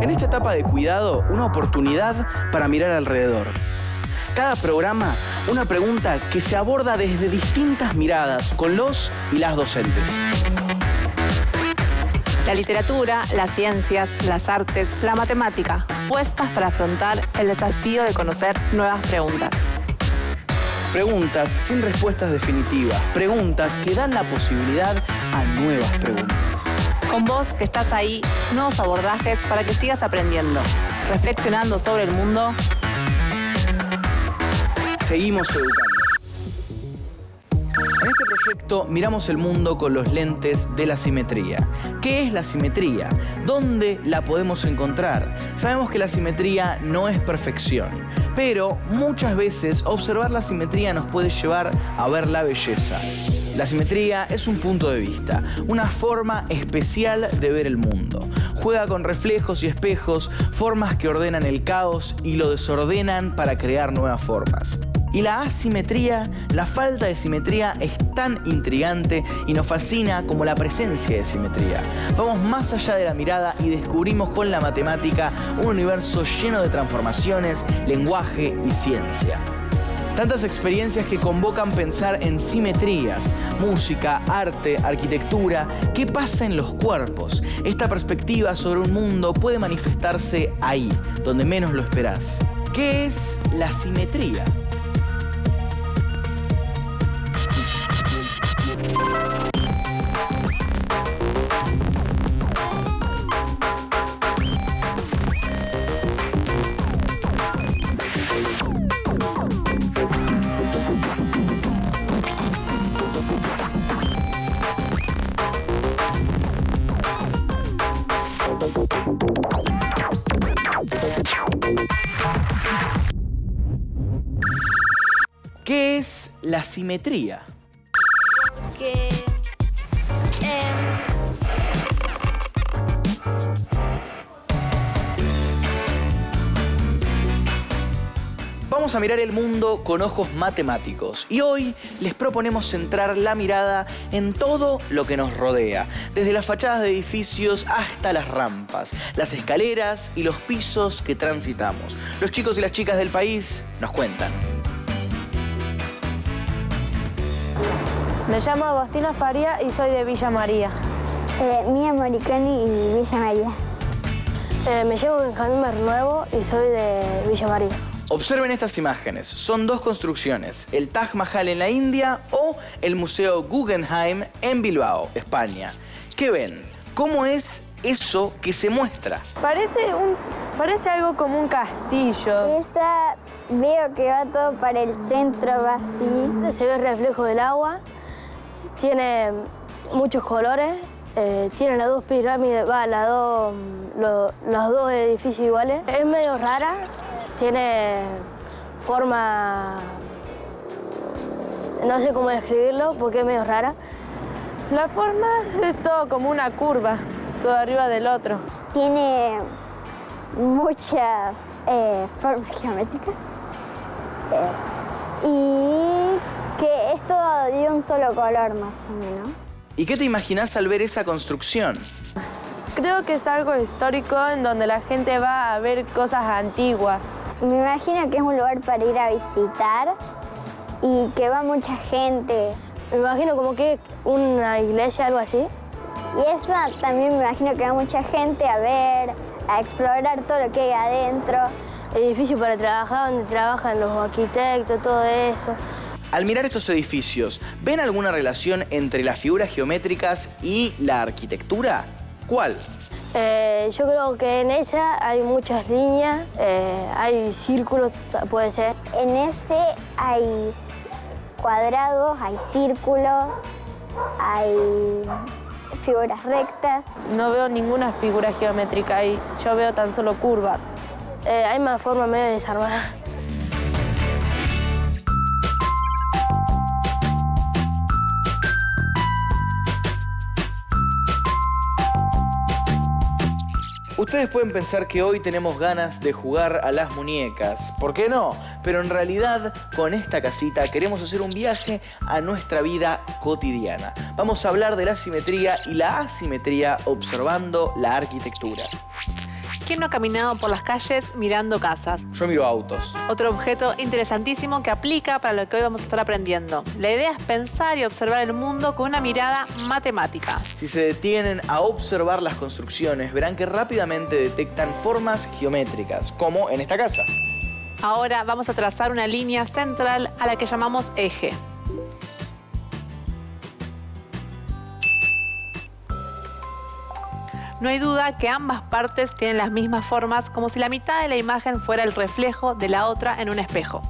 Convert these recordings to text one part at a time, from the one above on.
En esta etapa de cuidado, una oportunidad para mirar alrededor. Cada programa, una pregunta que se aborda desde distintas miradas con los y las docentes. La literatura, las ciencias, las artes, la matemática, puestas para afrontar el desafío de conocer nuevas preguntas. Preguntas sin respuestas definitivas, preguntas que dan la posibilidad a nuevas preguntas. Con vos que estás ahí, nuevos abordajes para que sigas aprendiendo, reflexionando sobre el mundo. Seguimos educando. En este proyecto miramos el mundo con los lentes de la simetría. ¿Qué es la simetría? ¿Dónde la podemos encontrar? Sabemos que la simetría no es perfección, pero muchas veces observar la simetría nos puede llevar a ver la belleza. La simetría es un punto de vista, una forma especial de ver el mundo. Juega con reflejos y espejos, formas que ordenan el caos y lo desordenan para crear nuevas formas. Y la asimetría, la falta de simetría, es tan intrigante y nos fascina como la presencia de simetría. Vamos más allá de la mirada y descubrimos con la matemática un universo lleno de transformaciones, lenguaje y ciencia. Tantas experiencias que convocan pensar en simetrías, música, arte, arquitectura. ¿Qué pasa en los cuerpos? Esta perspectiva sobre un mundo puede manifestarse ahí, donde menos lo esperás. ¿Qué es la simetría? ¿Qué es la simetría? Vamos a mirar el mundo con ojos matemáticos y hoy les proponemos centrar la mirada en todo lo que nos rodea, desde las fachadas de edificios hasta las rampas, las escaleras y los pisos que transitamos. Los chicos y las chicas del país nos cuentan. Me llamo Agostina Faria y soy de Villa María. Mía Moriconi y Villa María. Me llamo Benjamín Bernuevo y soy de Villa María. Observen estas imágenes. Son dos construcciones, el Taj Mahal en la India o el Museo Guggenheim en Bilbao, España. ¿Qué ven? ¿Cómo es eso que se muestra? Parece algo como un castillo. Esa veo que va todo para el centro, va así. Se ve el reflejo del agua, tiene muchos colores, tiene las dos pirámides, los dos edificios iguales. Es medio rara, tiene forma, no sé cómo describirlo porque es medio rara. La forma es todo como una curva, todo arriba del otro. Tiene muchas formas geométricas y que es todo de un solo color más o menos. ¿Y qué te imaginás al ver esa construcción? Creo que es algo histórico en donde la gente va a ver cosas antiguas. Me imagino que es un lugar para ir a visitar y que va mucha gente. Me imagino como que una iglesia, algo así. Y esa también me imagino que va mucha gente a ver, a explorar todo lo que hay adentro. Edificio para trabajar, donde trabajan los arquitectos, todo eso. Al mirar estos edificios, ¿ven alguna relación entre las figuras geométricas y la arquitectura? ¿Cuál? Yo creo que en ella hay muchas líneas, hay círculos, puede ser. En ese hay cuadrados, hay círculos, hay figuras rectas. No veo ninguna figura geométrica ahí, yo veo tan solo curvas. Hay más formas medio desarmadas. Ustedes pueden pensar que hoy tenemos ganas de jugar a las muñecas. ¿Por qué no? Pero en realidad, con esta casita queremos hacer un viaje a nuestra vida cotidiana. Vamos a hablar de la simetría y la asimetría observando la arquitectura. ¿Quién no ha caminado por las calles mirando casas? Yo miro autos. Otro objeto interesantísimo que aplica para lo que hoy vamos a estar aprendiendo. La idea es pensar y observar el mundo con una mirada matemática. Si se detienen a observar las construcciones, verán que rápidamente detectan formas geométricas, como en esta casa. Ahora vamos a trazar una línea central a la que llamamos eje. No hay duda que ambas partes tienen las mismas formas, como si la mitad de la imagen fuera el reflejo de la otra en un espejo.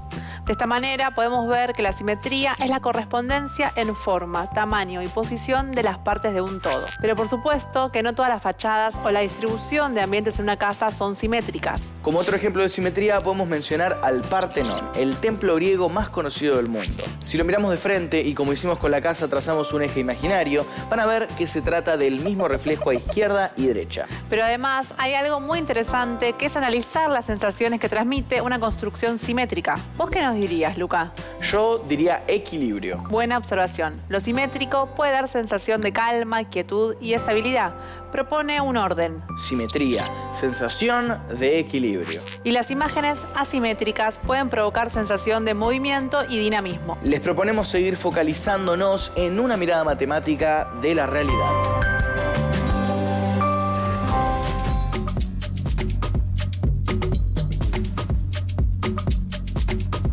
De esta manera podemos ver que la simetría es la correspondencia en forma, tamaño y posición de las partes de un todo. Pero por supuesto que no todas las fachadas o la distribución de ambientes en una casa son simétricas. Como otro ejemplo de simetría podemos mencionar al Partenón, el templo griego más conocido del mundo. Si lo miramos de frente y como hicimos con la casa trazamos un eje imaginario, van a ver que se trata del mismo reflejo a izquierda y derecha. Pero además hay algo muy interesante que es analizar las sensaciones que transmite una construcción simétrica. ¿Vos qué nos dirías, Luca? Yo diría equilibrio. Buena observación. Lo simétrico puede dar sensación de calma, quietud y estabilidad. Propone un orden. Simetría, sensación de equilibrio. Y las imágenes asimétricas pueden provocar sensación de movimiento y dinamismo. Les proponemos seguir focalizándonos en una mirada matemática de la realidad.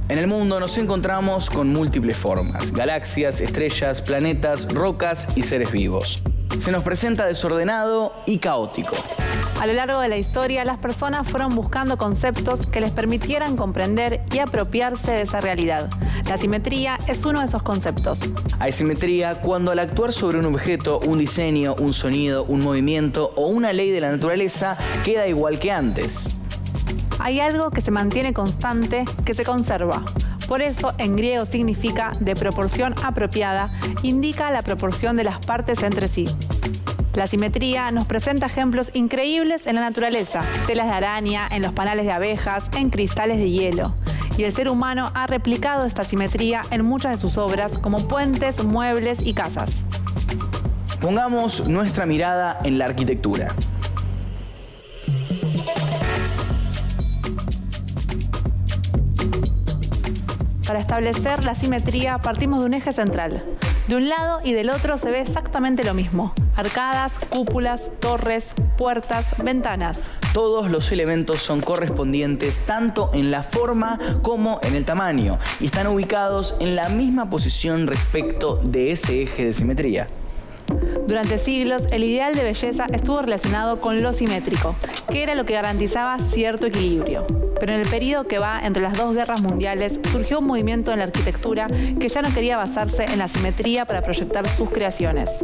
En el mundo nos encontramos con múltiples formas: galaxias, estrellas, planetas, rocas y seres vivos. Se nos presenta desordenado y caótico. A lo largo de la historia, las personas fueron buscando conceptos que les permitieran comprender y apropiarse de esa realidad. La simetría es uno de esos conceptos. Hay simetría cuando al actuar sobre un objeto, un diseño, un sonido, un movimiento o una ley de la naturaleza queda igual que antes. Hay algo que se mantiene constante, que se conserva. Por eso, en griego significa de proporción apropiada, indica la proporción de las partes entre sí. La simetría nos presenta ejemplos increíbles en la naturaleza, telas de araña, en los panales de abejas, en cristales de hielo. Y el ser humano ha replicado esta simetría en muchas de sus obras, como puentes, muebles y casas. Pongamos nuestra mirada en la arquitectura. Para establecer la simetría partimos de un eje central. De un lado y del otro se ve exactamente lo mismo: arcadas, cúpulas, torres, puertas, ventanas. Todos los elementos son correspondientes tanto en la forma como en el tamaño y están ubicados en la misma posición respecto de ese eje de simetría. Durante siglos, el ideal de belleza estuvo relacionado con lo simétrico, que era lo que garantizaba cierto equilibrio. Pero en el periodo que va entre las dos guerras mundiales, surgió un movimiento en la arquitectura que ya no quería basarse en la simetría para proyectar sus creaciones.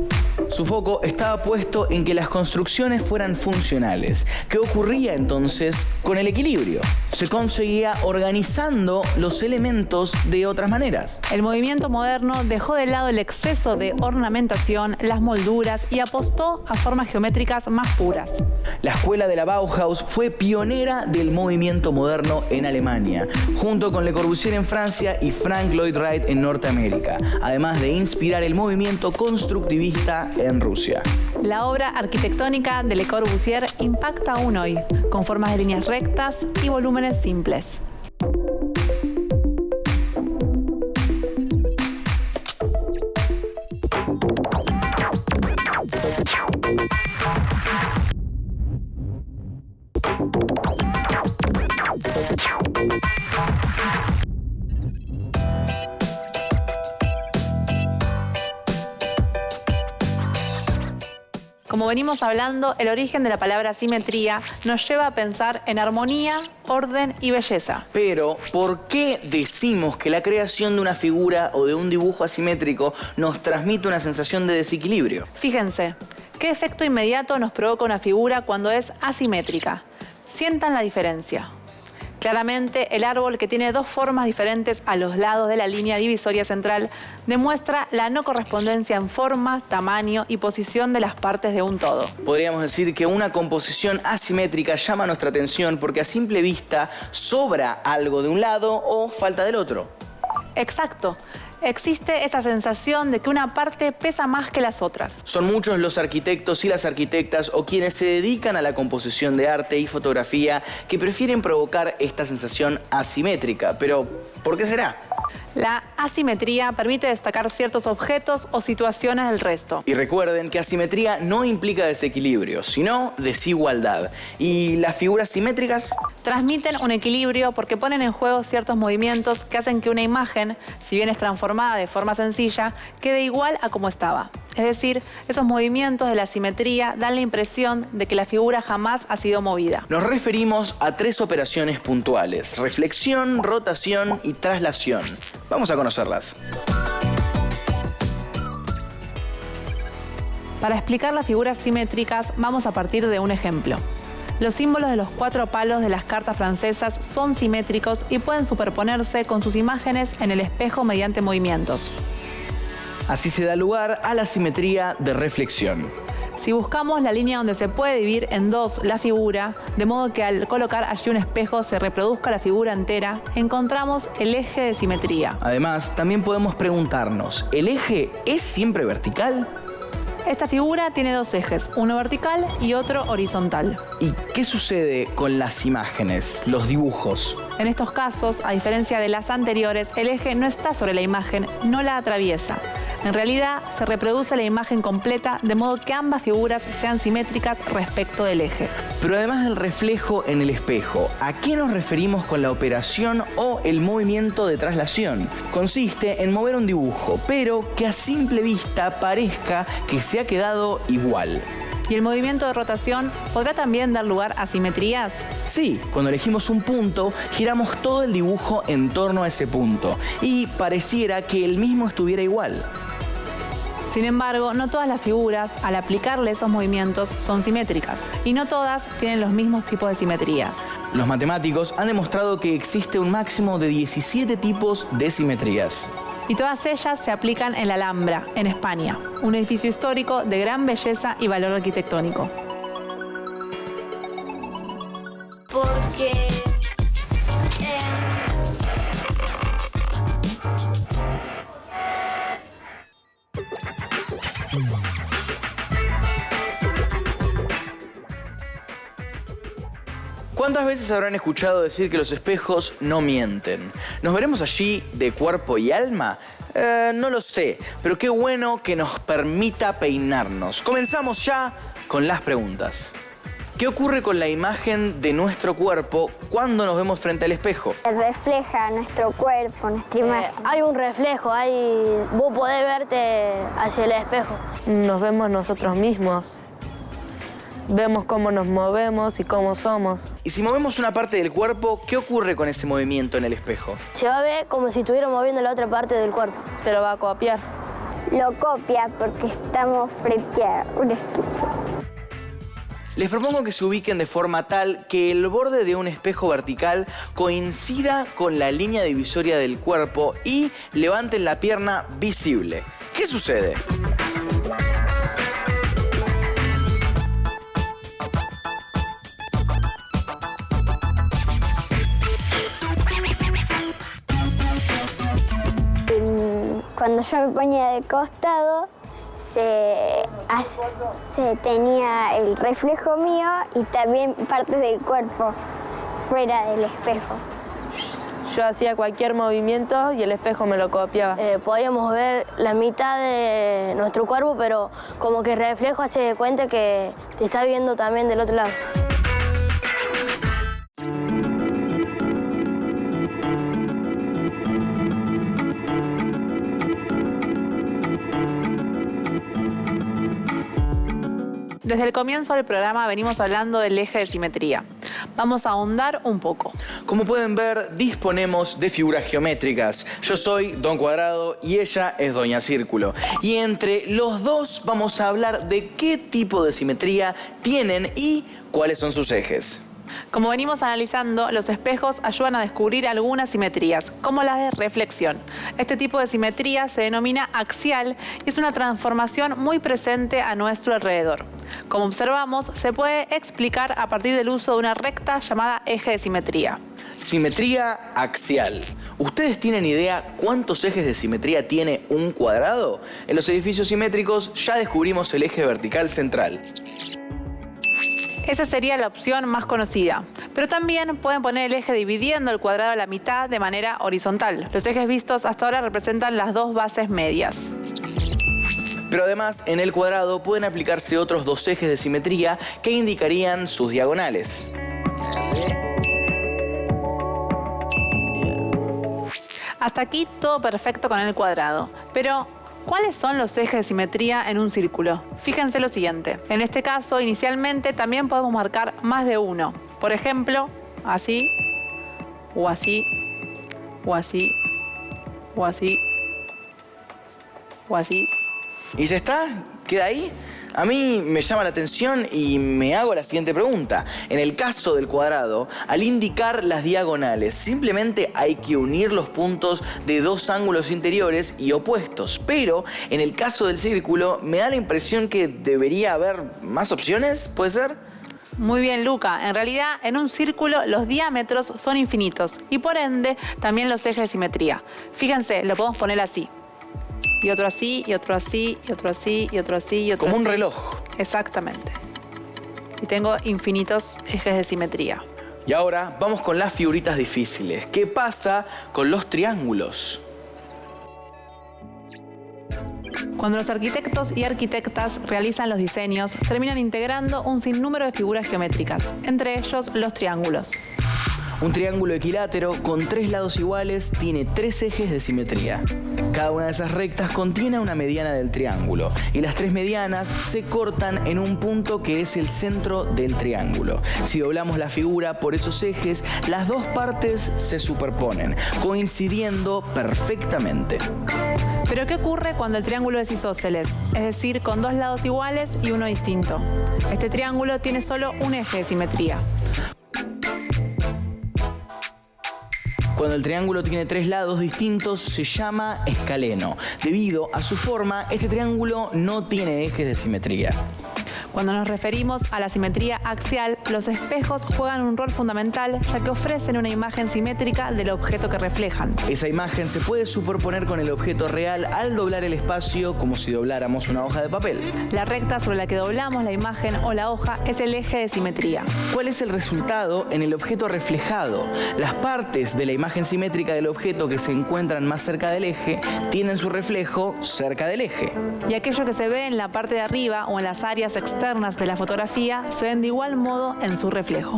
Su foco estaba puesto en que las construcciones fueran funcionales. ¿Qué ocurría entonces con el equilibrio? Se conseguía organizando los elementos de otras maneras. El movimiento moderno dejó de lado el exceso de ornamentación, las molduras y apostó a formas geométricas más puras. La escuela de la Bauhaus fue pionera del movimiento moderno en Alemania, junto con Le Corbusier en Francia y Frank Lloyd Wright en Norteamérica, además de inspirar el movimiento constructivista en Rusia. La obra arquitectónica de Le Corbusier impacta aún hoy, con formas de líneas rectas y volúmenes simples. Como venimos hablando, el origen de la palabra simetría nos lleva a pensar en armonía, orden y belleza. Pero, ¿por qué decimos que la creación de una figura o de un dibujo asimétrico nos transmite una sensación de desequilibrio? Fíjense, ¿qué efecto inmediato nos provoca una figura cuando es asimétrica? Sientan la diferencia. Claramente, el árbol, que tiene dos formas diferentes a los lados de la línea divisoria central, demuestra la no correspondencia en forma, tamaño y posición de las partes de un todo. Podríamos decir que una composición asimétrica llama nuestra atención porque a simple vista sobra algo de un lado o falta del otro. Exacto. Existe esa sensación de que una parte pesa más que las otras. Son muchos los arquitectos y las arquitectas o quienes se dedican a la composición de arte y fotografía que prefieren provocar esta sensación asimétrica. Pero, ¿por qué será? La asimetría permite destacar ciertos objetos o situaciones del resto. Y recuerden que asimetría no implica desequilibrio, sino desigualdad. ¿Y las figuras simétricas? Transmiten un equilibrio porque ponen en juego ciertos movimientos que hacen que una imagen, si bien es transformada de forma sencilla, quede igual a como estaba. Es decir, esos movimientos de la simetría dan la impresión de que la figura jamás ha sido movida. Nos referimos a 3 operaciones puntuales: reflexión, rotación y traslación. Vamos a conocerlas. Para explicar las figuras simétricas, vamos a partir de un ejemplo. Los símbolos de los 4 palos de las cartas francesas son simétricos y pueden superponerse con sus imágenes en el espejo mediante movimientos. Así se da lugar a la simetría de reflexión. Si buscamos la línea donde se puede dividir en 2 la figura, de modo que al colocar allí un espejo se reproduzca la figura entera, encontramos el eje de simetría. Además, también podemos preguntarnos, ¿el eje es siempre vertical? Esta figura tiene 2 ejes, uno vertical y otro horizontal. ¿Y qué sucede con las imágenes, los dibujos? En estos casos, a diferencia de las anteriores, el eje no está sobre la imagen, no la atraviesa. En realidad, se reproduce la imagen completa de modo que ambas figuras sean simétricas respecto del eje. Pero además del reflejo en el espejo, ¿a qué nos referimos con la operación o el movimiento de traslación? Consiste en mover un dibujo, pero que a simple vista parezca que se ha quedado igual. ¿Y el movimiento de rotación podrá también dar lugar a simetrías? Sí, cuando elegimos un punto, giramos todo el dibujo en torno a ese punto y pareciera que el mismo estuviera igual. Sin embargo, no todas las figuras, al aplicarle esos movimientos, son simétricas. Y no todas tienen los mismos tipos de simetrías. Los matemáticos han demostrado que existe un máximo de 17 tipos de simetrías. Y todas ellas se aplican en la Alhambra, en España, un edificio histórico de gran belleza y valor arquitectónico. Porque ¿Cuántas veces habrán escuchado decir que los espejos no mienten? ¿Nos veremos allí de cuerpo y alma? No lo sé, pero qué bueno que nos permita peinarnos. Comenzamos ya con las preguntas. ¿Qué ocurre con la imagen de nuestro cuerpo cuando nos vemos frente al espejo? refleja nuestro cuerpo, nuestra imagen. Hay un reflejo, vos podés verte hacia el espejo. Nos vemos nosotros mismos. Vemos cómo nos movemos y cómo somos. Y si movemos una parte del cuerpo, ¿qué ocurre con ese movimiento en el espejo? Se va a ver como si estuviera moviendo la otra parte del cuerpo. Te lo va a copiar. Lo copia porque estamos frente a un espejo. Les propongo que se ubiquen de forma tal que el borde de un espejo vertical coincida con la línea divisoria del cuerpo y levanten la pierna visible. ¿Qué sucede? Cuando yo me ponía de costado, se tenía el reflejo mío y también partes del cuerpo fuera del espejo. Yo hacía cualquier movimiento y el espejo me lo copiaba. Podíamos ver la mitad de nuestro cuerpo, pero como que el reflejo hace de cuenta que te está viendo también del otro lado. Desde el comienzo del programa venimos hablando del eje de simetría. Vamos a ahondar un poco. Como pueden ver, disponemos de figuras geométricas. Yo soy Don Cuadrado y ella es Doña Círculo. Y entre los dos vamos a hablar de qué tipo de simetría tienen y cuáles son sus ejes. Como venimos analizando, los espejos ayudan a descubrir algunas simetrías, como las de reflexión. Este tipo de simetría se denomina axial y es una transformación muy presente a nuestro alrededor. Como observamos, se puede explicar a partir del uso de una recta llamada eje de simetría. Simetría axial. ¿Ustedes tienen idea cuántos ejes de simetría tiene un cuadrado? En los edificios simétricos ya descubrimos el eje vertical central. Esa sería la opción más conocida. Pero también pueden poner el eje dividiendo el cuadrado a la mitad de manera horizontal. Los ejes vistos hasta ahora representan las dos bases medias. Pero además, en el cuadrado pueden aplicarse otros dos ejes de simetría que indicarían sus diagonales. Hasta aquí todo perfecto con el cuadrado. Pero ¿cuáles son los ejes de simetría en un círculo? Fíjense lo siguiente. En este caso, inicialmente también podemos marcar más de uno. Por ejemplo, así, o así, o así, o así, o así. ¿Y ya está? ¿Queda ahí? A mí me llama la atención y me hago la siguiente pregunta. En el caso del cuadrado, al indicar las diagonales, simplemente hay que unir los puntos de dos ángulos interiores y opuestos. Pero en el caso del círculo, me da la impresión que debería haber más opciones, ¿puede ser? Muy bien, Luca. En realidad, en un círculo los diámetros son infinitos y por ende también los ejes de simetría. Fíjense, lo podemos poner así. Y otro así, y otro así, y otro así, y otro así, y otro Como así. un reloj. Exactamente. Y tengo infinitos ejes de simetría. Y ahora vamos con las figuritas difíciles. ¿Qué pasa con los triángulos? Cuando los arquitectos y arquitectas realizan los diseños, terminan integrando un sinnúmero de figuras geométricas, entre ellos los triángulos. Un triángulo equilátero con tres lados iguales tiene tres ejes de simetría. Cada una de esas rectas contiene una mediana del triángulo y las tres medianas se cortan en un punto que es el centro del triángulo. Si doblamos la figura por esos ejes, las dos partes se superponen, coincidiendo perfectamente. Pero ¿qué ocurre cuando el triángulo es isósceles? Es decir, con dos lados iguales y uno distinto. Este triángulo tiene solo un eje de simetría. Cuando el triángulo tiene tres lados distintos se llama escaleno. Debido a su forma, este triángulo no tiene ejes de simetría. Cuando nos referimos a la simetría axial, los espejos juegan un rol fundamental ya que ofrecen una imagen simétrica del objeto que reflejan. Esa imagen se puede superponer con el objeto real al doblar el espacio como si dobláramos una hoja de papel. La recta sobre la que doblamos la imagen o la hoja es el eje de simetría. ¿Cuál es el resultado en el objeto reflejado? Las partes de la imagen simétrica del objeto que se encuentran más cerca del eje tienen su reflejo cerca del eje. Y aquello que se ve en la parte de arriba o en las áreas externas de la fotografía se ven de igual modo en su reflejo.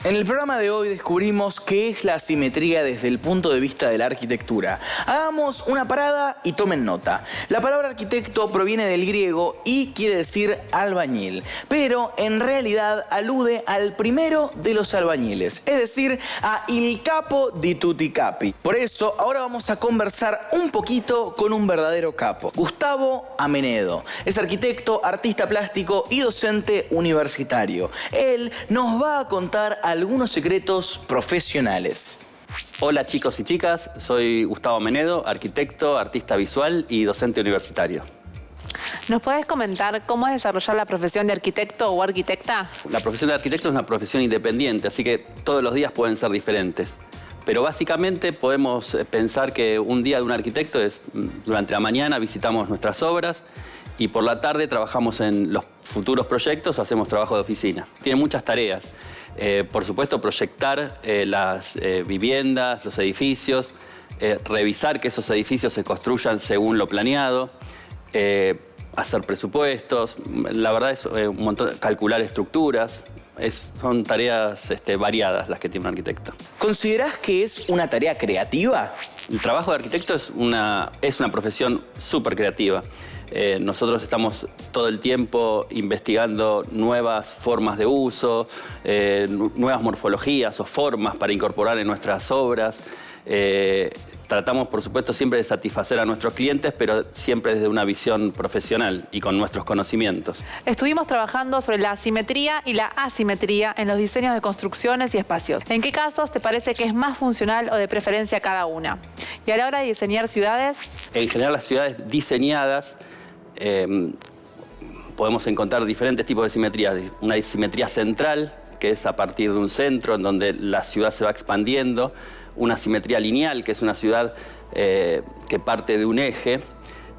En el programa de hoy descubrimos qué es la asimetría desde el punto de vista de la arquitectura. Hagamos una parada y tomen nota. La palabra arquitecto proviene del griego y quiere decir albañil, pero en realidad alude al primero de los albañiles, es decir, a il capo di tutti i capi. Por eso, ahora vamos a conversar un poquito con un verdadero capo, Gustavo Amenedo. Es arquitecto, artista plástico y docente universitario. Él nos va a contar algunos secretos profesionales. Hola chicos y chicas, soy Gustavo Amenedo, arquitecto, artista visual y docente universitario. ¿Nos puedes comentar cómo es desarrollar la profesión de arquitecto o arquitecta? La profesión de arquitecto es una profesión independiente, así que todos los días pueden ser diferentes. Pero básicamente podemos pensar que un día de un arquitecto es durante la mañana visitamos nuestras obras y por la tarde trabajamos en los futuros proyectos o hacemos trabajo de oficina. Tiene muchas tareas. Por supuesto, proyectar las viviendas, los edificios, revisar que esos edificios se construyan según lo planeado, hacer presupuestos, la verdad es un montón, calcular estructuras. Son tareas variadas las que tiene un arquitecto. ¿Considerás que es una tarea creativa? El trabajo de arquitecto es una profesión súper creativa. Nosotros estamos todo el tiempo investigando nuevas formas de uso, nuevas morfologías o formas para incorporar en nuestras obras. Tratamos, por supuesto, siempre de satisfacer a nuestros clientes, pero siempre desde una visión profesional y con nuestros conocimientos. Estuvimos trabajando sobre la simetría y la asimetría en los diseños de construcciones y espacios. ¿En qué casos te parece que es más funcional o de preferencia cada una? Y a la hora de diseñar ciudades... En general, las ciudades diseñadas podemos encontrar diferentes tipos de simetría. Una simetría central, que es a partir de un centro en donde la ciudad se va expandiendo. Una simetría lineal, que es una ciudad que parte de un eje.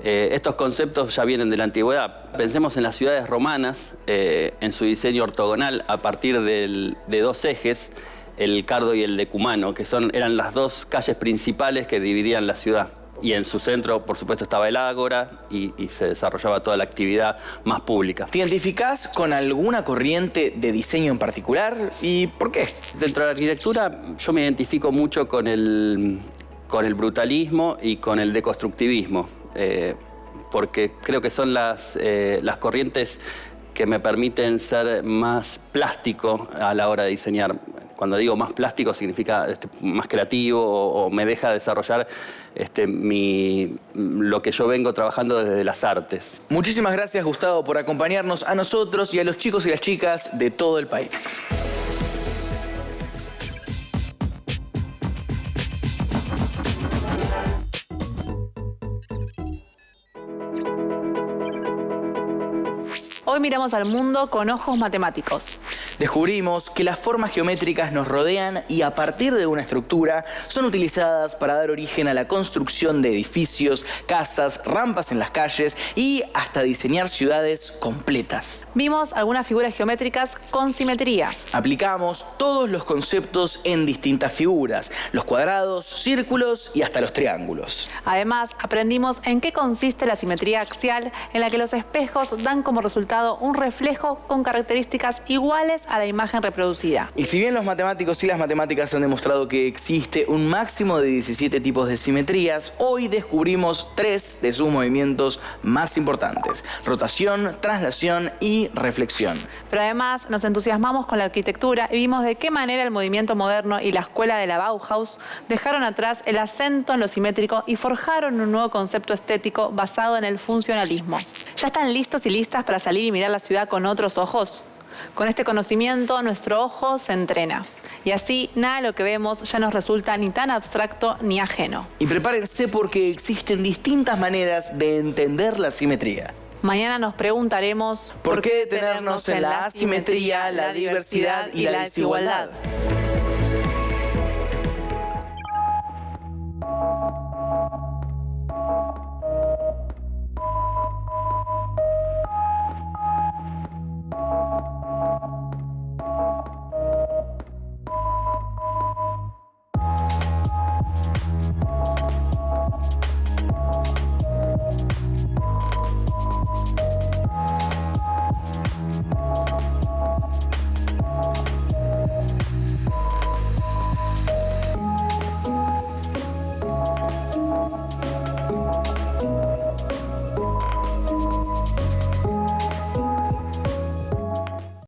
Estos conceptos ya vienen de la antigüedad. Pensemos en las ciudades romanas, en su diseño ortogonal a partir de dos ejes, el Cardo y el Decumano, que eran las dos calles principales que dividían la ciudad. Y en su centro, por supuesto, estaba el Ágora y se desarrollaba toda la actividad más pública. ¿Te identificás con alguna corriente de diseño en particular y por qué? Dentro de la arquitectura yo me identifico mucho con el brutalismo y con el deconstructivismo, porque creo que son las corrientes que me permiten ser más plástico a la hora de diseñar. Cuando digo más plástico significa más creativo o me deja desarrollar lo que yo vengo trabajando desde las artes. Muchísimas gracias, Gustavo, por acompañarnos a nosotros y a los chicos y las chicas de todo el país. Hoy miramos al mundo con ojos matemáticos. Descubrimos que las formas geométricas nos rodean y a partir de una estructura son utilizadas para dar origen a la construcción de edificios, casas, rampas en las calles y hasta diseñar ciudades completas. Vimos algunas figuras geométricas con simetría. Aplicamos todos los conceptos en distintas figuras, los cuadrados, círculos y hasta los triángulos. Además, aprendimos en qué consiste la simetría axial, en la que los espejos dan como resultado un reflejo con características iguales a la imagen reproducida. Y si bien los matemáticos y las matemáticas han demostrado que existe un máximo de 17 tipos de simetrías, hoy descubrimos 3 de sus movimientos más importantes: rotación, traslación y reflexión. Pero además nos entusiasmamos con la arquitectura y vimos de qué manera el movimiento moderno y la escuela de la Bauhaus dejaron atrás el acento en lo simétrico y forjaron un nuevo concepto estético basado en el funcionalismo. ¿Ya están listos y listas para salir y mirar la ciudad con otros ojos? Con este conocimiento, nuestro ojo se entrena. Y así, nada de lo que vemos ya nos resulta ni tan abstracto ni ajeno. Y prepárense porque existen distintas maneras de entender la simetría. Mañana nos preguntaremos ¿por qué detenernos en la asimetría, la diversidad y la desigualdad?